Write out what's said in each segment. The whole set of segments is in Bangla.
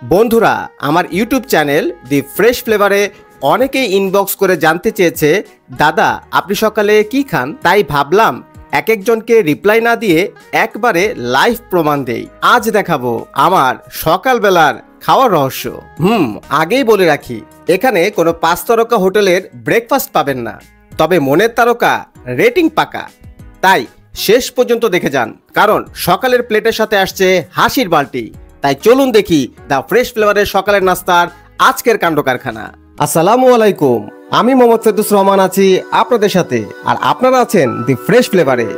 বন্ধুরা, আমার ইউটিউব চ্যানেল দি ফ্রেশ ফ্লেভারে অনেকেই ইনবক্স করে জানতে চেয়েছে, দাদা আপনি সকালে কি খান? তাই ভাবলাম এক একজনকে রিপ্লাই না দিয়ে একবারে লাইভ প্রমাণ দেই। আজ দেখাবো আমার সকালবেলার খাওয়ার রহস্য। আগেই বলে রাখি, এখানে কোনো 5 তারকা হোটেলের ব্রেকফাস্ট পাবেন না, তবে মনের তারকা রেটিং পাকা। তাই শেষ পর্যন্ত দেখে যান, কারণ সকালের প্লেটের সাথে আসছে হাসির বালতি। তাই চলুন দেখি দ্য ফ্রেশ ফ্লেভারের সকালের নাস্তার আজকের কাণ্ড কারখানা। আসসালামু আলাইকুম, আমি মোহাম্মদ ফেরদৌস রহমান আছি আপনাদের সাথে, আর আপনারা আছেন দি ফ্রেশ ফ্লেভারে।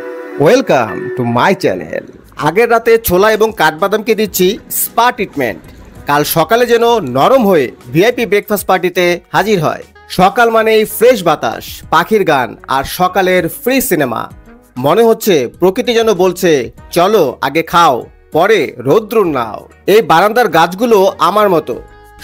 Welcome to my channel. আগের রাতে ছোলা এবং কাঠবাদামকে দিচ্ছি স্পা ট্রিটমেন্ট, কাল সকালে যেন নরম হয়ে ভিআইপি ব্রেকফাস্ট পার্টিতে হাজির হয়। সকাল মানেই ফ্রেশ বাতাস, পাখির গান আর সকালের ফ্রি সিনেমা। মনে হচ্ছে প্রকৃতি যেন বলছে, চলো আগে খাও, পরে রৌদ্র নাও। এই বারান্দার গাছগুলো আমার মতো,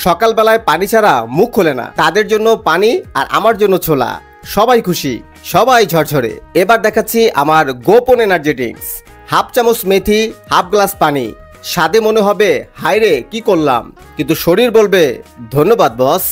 সকালবেলায় পানি ছাড়া মুখ খোলে না। তাদের জন্য পানি আর আমার জন্য ছোলা। সবাই খুশি, সবাই ঝরঝরে। এবার দেখাচ্ছি আমার গোপন এনার্জি ড্রিঙ্কস। হাফ চামচ মেথি, হাফ গ্লাস পানি। স্বাদে মনে হবে হায়রে কি করলাম, কিন্তু শরীর বলবে ধন্যবাদ বস।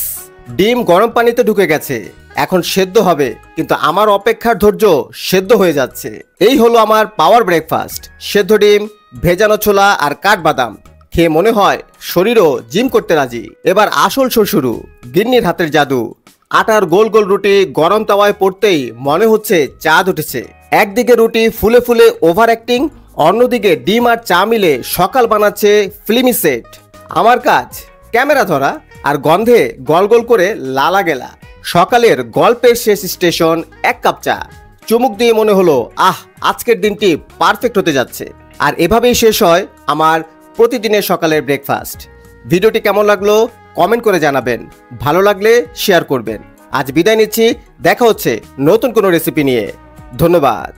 ডিম গরম পানিতে ঢুকে গেছে, এখন সেদ্ধ হবে, কিন্তু আমার অপেক্ষার ধৈর্য সেদ্ধ হয়ে যাচ্ছে। এই হলো আমার পাওয়ার ব্রেকফাস্ট। সেদ্ধ ডিম, ভেজানো ছোলা আর কাঠবাদাম খেয়ে মনে হয় শরীরও জিম করতে রাজি। এবার আসল শো শুরু, গিন্নির হাতের জাদু। আটার গোল গোল রুটি গরম তাওয়ায় পড়তেই মনে হচ্ছে চাঁদ উঠেছে। একদিকে রুটি ফুলে ফুলে ওভার অ্যাক্টিং, অন্যদিকে ডিম আর চা মিলে সকাল বানাচ্ছে ফিল্মি সেট। আমার কাজ ক্যামেরা ধরা আর গন্ধে গল গল করে লালা গেলা। সকালের গল্পের শেষ স্টেশন, এক কাপ চা। চুমুক দিয়ে মনে হলো আজকের দিনটি পারফেক্ট হতে যাচ্ছে। আর এভাবেই শেষ হয় আমার প্রতিদিনের সকালের ব্রেকফাস্ট। ভিডিওটি কেমন লাগলো কমেন্ট করে জানাবেন, ভালো লাগলে শেয়ার করবেন। আজ বিদায় নিচ্ছি, দেখা হচ্ছে নতুন কোনো রেসিপি নিয়ে। ধন্যবাদ।